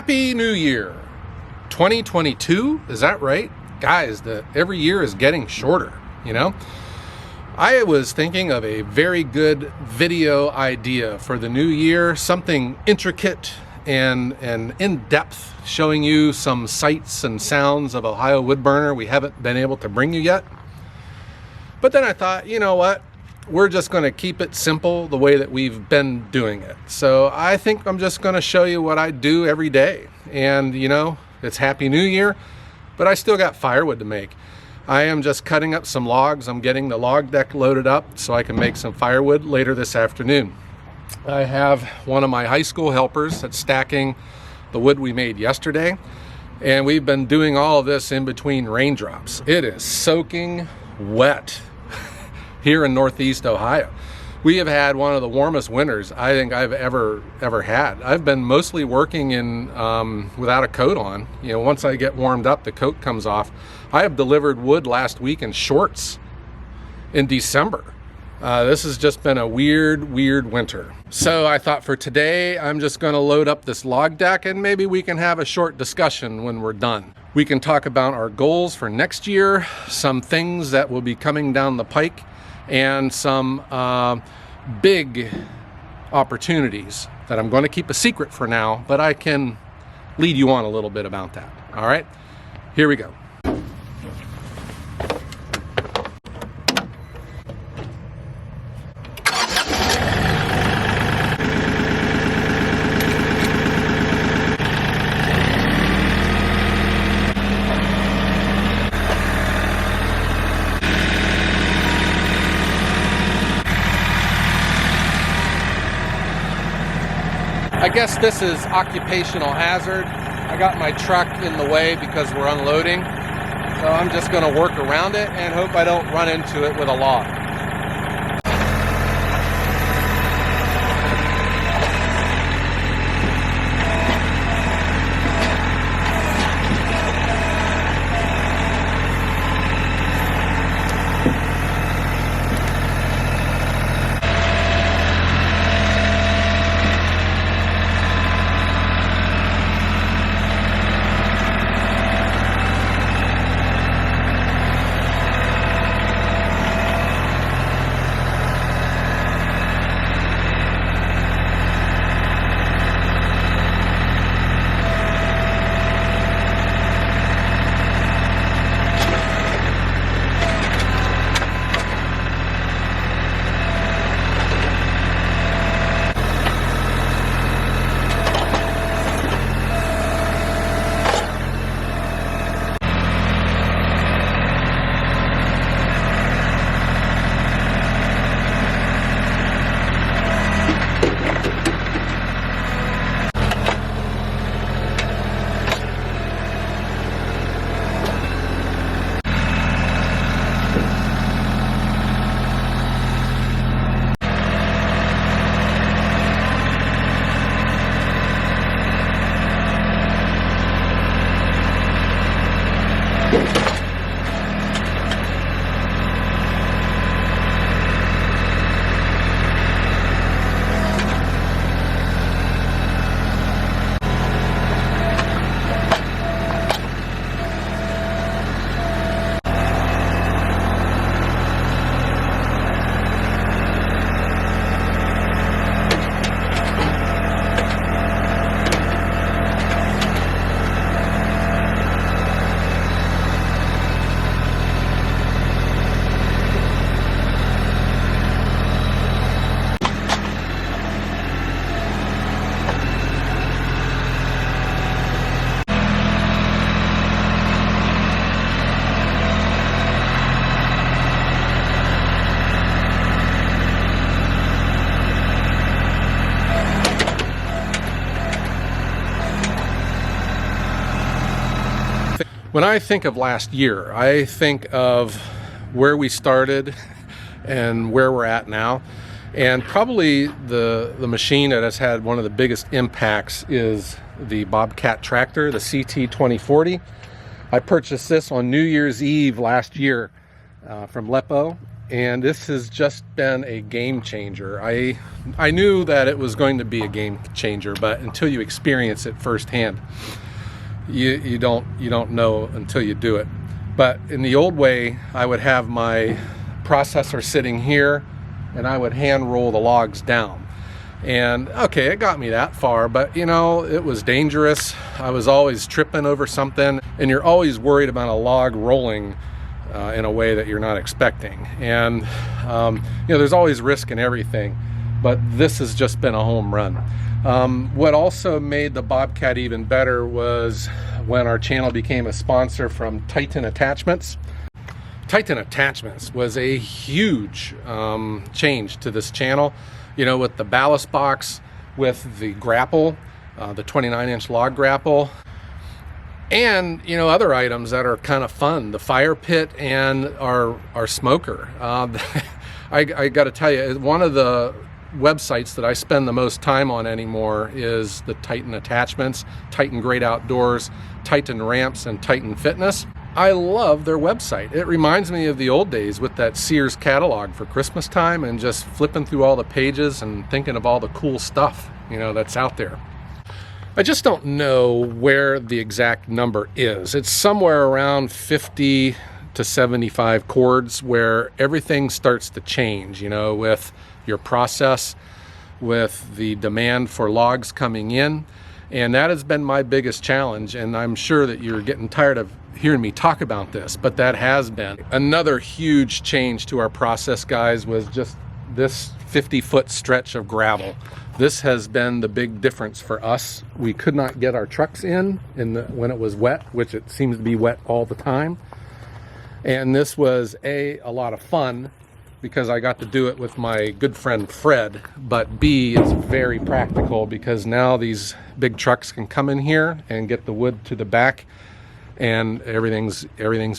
Happy New Year 2022, is that right? Guys, every year is getting shorter, you know? I was thinking of a very good video idea for the new year, something intricate and in-depth, showing you some sights and sounds of Ohio wood burner we haven't been able to bring you yet. But then I thought, you know what? We're just going to keep it simple the way that we've been doing it. So I think I'm just going to show you what I do every day. And you know, it's Happy New Year, but I still got firewood to make. I am just cutting up some logs. I'm getting the log deck loaded up so I can make some firewood later this afternoon. I have one of my high school helpers that's stacking the wood we made yesterday. And we've been doing all of this in between raindrops. It is soaking wet here in Northeast Ohio. We have had one of the warmest winters I think I've ever had. I've been mostly working in without a coat on. You know, once I get warmed up, the coat comes off. I have delivered wood last week in shorts in December. This has just been a weird winter. So I thought for today, I'm just gonna load up this log deck and maybe we can have a short discussion when we're done. We can talk about our goals for next year, some things that will be coming down the pike, and some big opportunities that I'm going to keep a secret for now, but I can lead you on a little bit about that. All right, here we go. I guess this is occupational hazard. I got my truck in the way because we're unloading. So I'm just going to work around it and hope I don't run into it with a log. When I think of last year, I think of where we started and where we're at now. And probably the machine that has had one of the biggest impacts is the Bobcat tractor, the CT 2040. I purchased this on New Year's Eve last year from Lepo, and this has just been a game changer. I knew that it was going to be a game changer, but until you experience it firsthand, you don't know until you do it. But in the old way, I would have my processor sitting here and I would hand roll the logs down. And okay, it got me that far, but you know, it was dangerous. I was always tripping over something, and you're always worried about a log rolling in a way that you're not expecting. And you know, there's always risk in everything, but this has just been a home run. What also made the Bobcat even better was when our channel became a sponsor from Titan Attachments. Titan Attachments was a huge change to this channel. You know, with the ballast box, with the grapple, the 29-inch log grapple, and you know, other items that are kind of fun, the fire pit and our smoker. I got to tell you, one of the websites that I spend the most time on anymore is the Titan Attachments, Titan Great Outdoors, Titan Ramps, and Titan Fitness. I love their website. It reminds me of the old days with that Sears catalog for Christmas time and just flipping through all the pages and thinking of all the cool stuff, you know, that's out there. I just don't know where the exact number is. It's somewhere around 50 to 75 chords where everything starts to change, you know, with your process, with the demand for logs coming in. And that has been my biggest challenge, and I'm sure that you're getting tired of hearing me talk about this, but that has been. Another huge change to our process, guys, was just this 50-foot stretch of gravel. This has been the big difference for us. We could not get our trucks in when it was wet, which it seems to be wet all the time. And this was a lot of fun because I got to do it with my good friend Fred, but B, it's very practical because now these big trucks can come in here and get the wood to the back, and everything's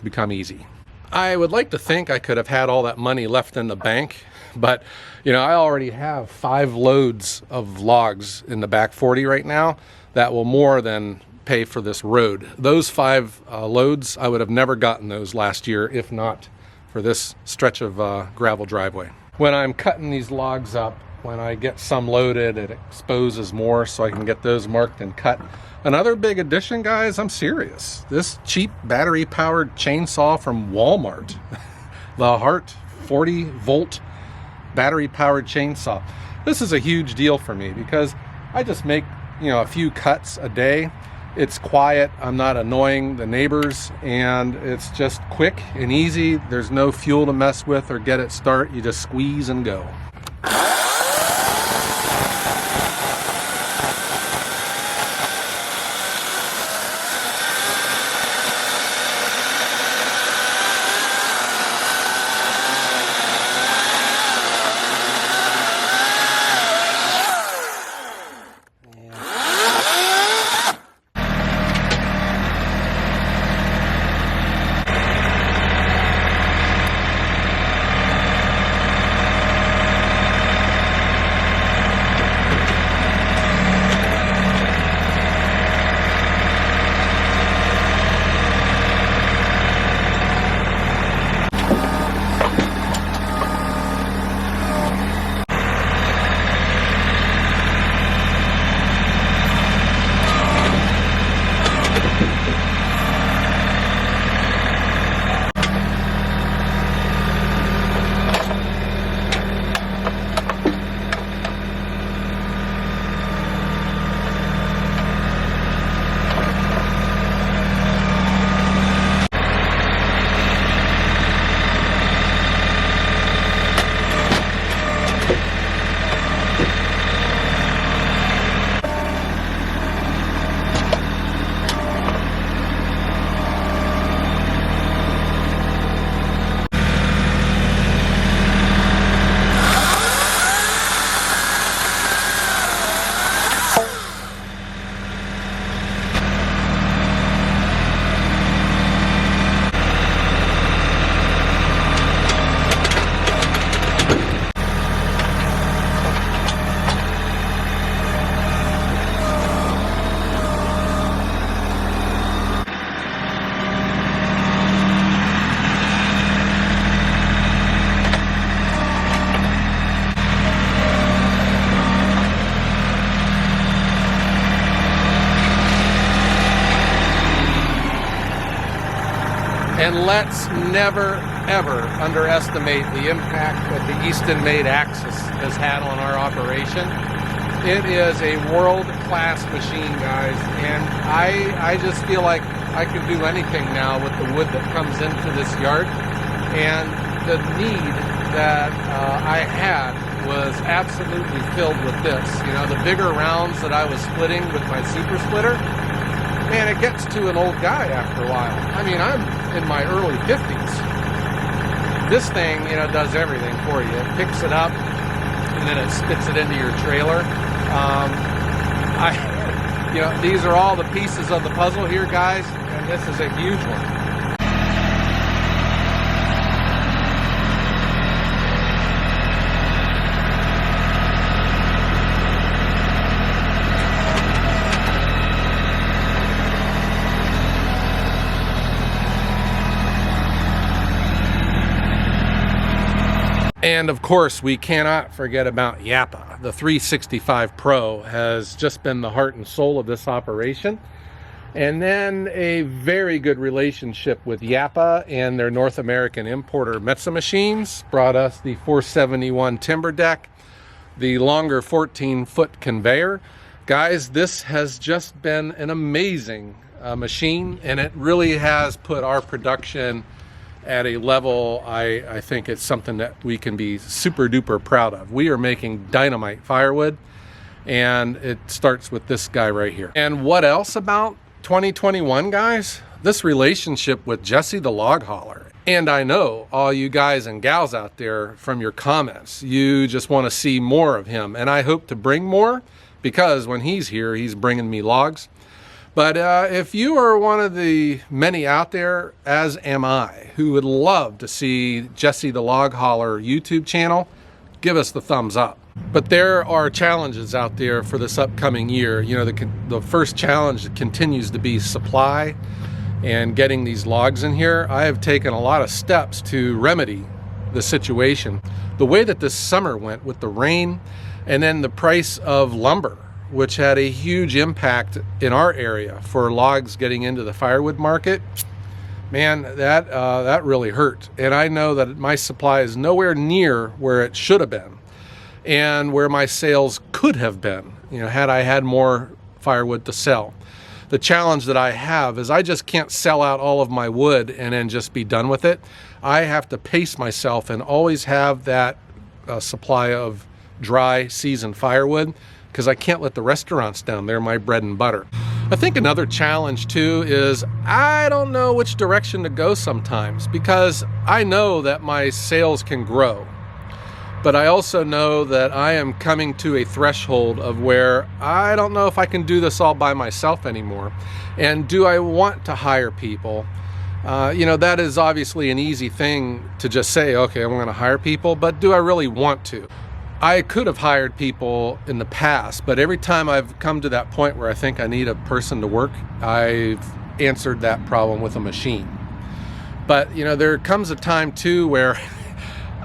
become easy. I would like to think I could have had all that money left in the bank, but you know, I already have 5 loads of logs in the back 40 right now that will more than pay for this road. Those 5 loads, I would have never gotten those last year if not for this stretch of gravel driveway. When I'm cutting these logs up, when I get some loaded, it exposes more so I can get those marked and cut. Another big addition, guys, I'm serious. This cheap battery-powered chainsaw from Walmart, the Hart 40-volt battery-powered chainsaw. This is a huge deal for me because I just make, you know, a few cuts a day. It's quiet, I'm not annoying the neighbors, and it's just quick and easy. There's no fuel to mess with or get it start. You just squeeze and go. And let's never, ever underestimate the impact that the Eastonmade axis has had on our operation. It is a world-class machine, guys, and I just feel like I can do anything now with the wood that comes into this yard. And the need that I had was absolutely filled with this. You know, the bigger rounds that I was splitting with my super splitter, man, it gets to an old guy after a while. I mean, I'm in my early 50s. This thing, you know, does everything for you. It picks it up and then it spits it into your trailer. You know, these are all the pieces of the puzzle here, guys, and this is a huge one. And of course, we cannot forget about Japa. The 365 Pro has just been the heart and soul of this operation. And then a very good relationship with Japa and their North American importer Metsa Machines brought us the 471 timber deck, the longer 14-foot conveyor. Guys, this has just been an amazing machine, and it really has put our production at a level I think it's something that we can be super duper proud of. We are making dynamite firewood, and it starts with this guy right here. And what else about 2021, guys? This relationship with Jesse the Log Hauler. And I know all you guys and gals out there, from your comments, you just want to see more of him, and I hope to bring more, because when he's here, he's bringing me logs. But if you are one of the many out there, as am I, who would love to see Jesse the Log Hauler YouTube channel, give us the thumbs up. But there are challenges out there for this upcoming year. You know, the first challenge continues to be supply and getting these logs in here. I have taken a lot of steps to remedy the situation. The way that this summer went with the rain, and then the price of lumber, which had a huge impact in our area for logs getting into the firewood market, man, that really hurt. And I know that my supply is nowhere near where it should have been, and where my sales could have been, you know, had I had more firewood to sell. The challenge that I have is I just can't sell out all of my wood and then just be done with it. I have to pace myself and always have that supply of dry seasoned firewood, because I can't let the restaurants down. They're my bread and butter. I think another challenge too is I don't know which direction to go sometimes, because I know that my sales can grow, but I also know that I am coming to a threshold of where I don't know if I can do this all by myself anymore. And do I want to hire people? You know, that is obviously an easy thing to just say, okay, I'm going to hire people, but do I really want to? I could have hired people in the past, but every time I've come to that point where I think I need a person to work, I've answered that problem with a machine. But, you know, there comes a time too where,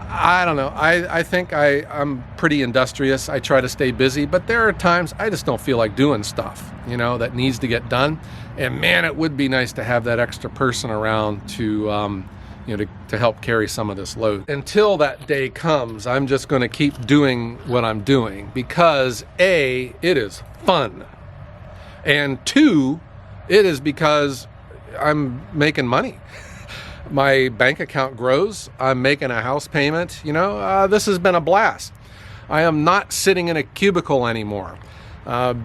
I don't know, I think I'm pretty industrious. I try to stay busy, but there are times I just don't feel like doing stuff, you know, that needs to get done. And man, it would be nice to have that extra person around to, you know, to help carry some of this load. Until that day comes, I'm just going to keep doing what I'm doing, because A, it is fun, and 2, it is because I'm making money. My bank account grows. I'm making a house payment. You know, this has been a blast. I am not sitting in a cubicle anymore,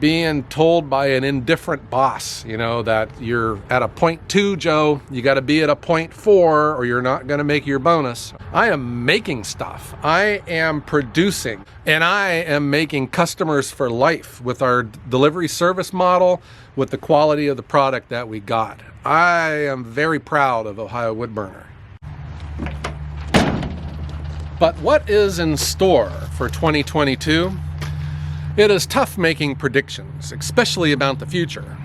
being told by an indifferent boss, you know, that you're at a 0.2, Joe, you got to be at a 0.4 or you're not going to make your bonus. I am making stuff. I am producing, and I am making customers for life with our delivery service model, with the quality of the product that we got. I am very proud of Ohio Woodburner. But what is in store for 2022? It is tough making predictions, especially about the future.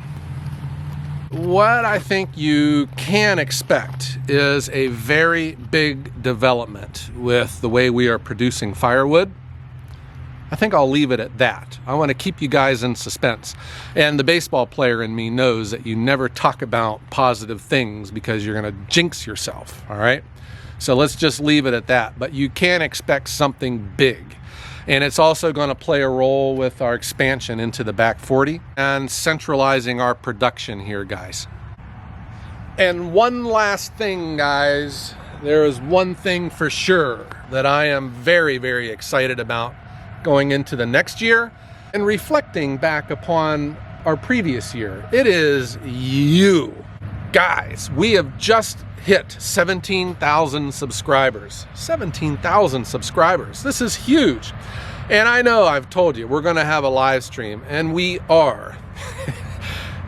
What I think you can expect is a very big development with the way we are producing firewood. I think I'll leave it at that. I want to keep you guys in suspense. And the baseball player in me knows that you never talk about positive things because you're going to jinx yourself, all right? So let's just leave it at that. But you can expect something big. And it's also going to play a role with our expansion into the back 40 and centralizing our production here, guys. And one last thing, guys. There is one thing for sure that I am very, very excited about going into the next year and reflecting back upon our previous year. It is you. Guys, we have just hit 17,000 subscribers. 17,000 subscribers. This is huge. And I know I've told you we're going to have a live stream, and we are.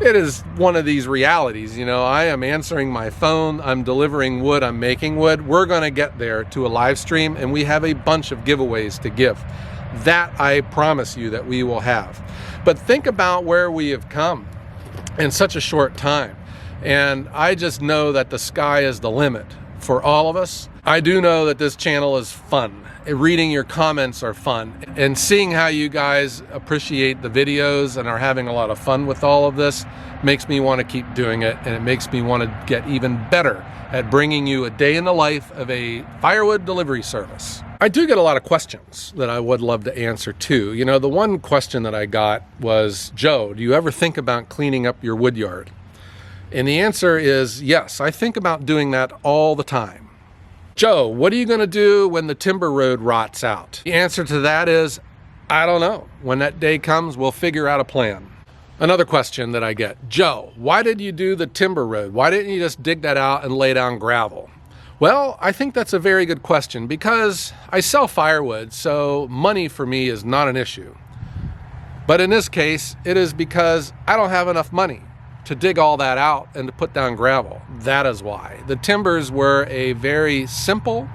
It is one of these realities, you know. I am answering my phone, I'm delivering wood, I'm making wood. We're going to get there to a live stream, and we have a bunch of giveaways to give. That I promise you that we will have. But think about where we have come in such a short time. And I just know that the sky is the limit for all of us. I do know that this channel is fun. Reading your comments are fun, and seeing how you guys appreciate the videos and are having a lot of fun with all of this makes me want to keep doing it, and it makes me want to get even better at bringing you a day in the life of a firewood delivery service. I do get a lot of questions that I would love to answer too. You know, the one question that I got was, Joe, do you ever think about cleaning up your wood yard? And the answer is yes, I think about doing that all the time. Joe, what are you going to do when the timber road rots out? The answer to that is, I don't know. When that day comes, we'll figure out a plan. Another question that I get, Joe, why did you do the timber road? Why didn't you just dig that out and lay down gravel? Well, I think that's a very good question because I sell firewood, so money for me is not an issue. But in this case, it is because I don't have enough money to dig all that out and to put down gravel. That is why. The timbers were a very simple,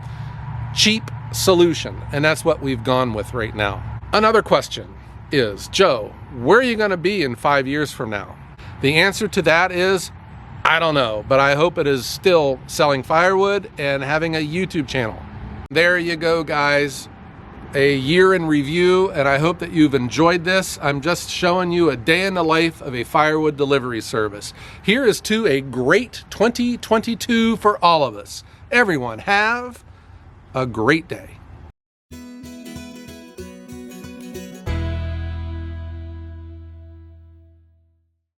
cheap solution, and that's what we've gone with right now. Another question is, Joe, where are you going to be in 5 years from now? The answer to that is, I don't know, but I hope it is still selling firewood and having a YouTube channel. There you go, guys. A year in review, and I hope that you've enjoyed this. I'm just showing you a day in the life of a firewood delivery service. Here is to a great 2022 for all of us. Everyone have a great day.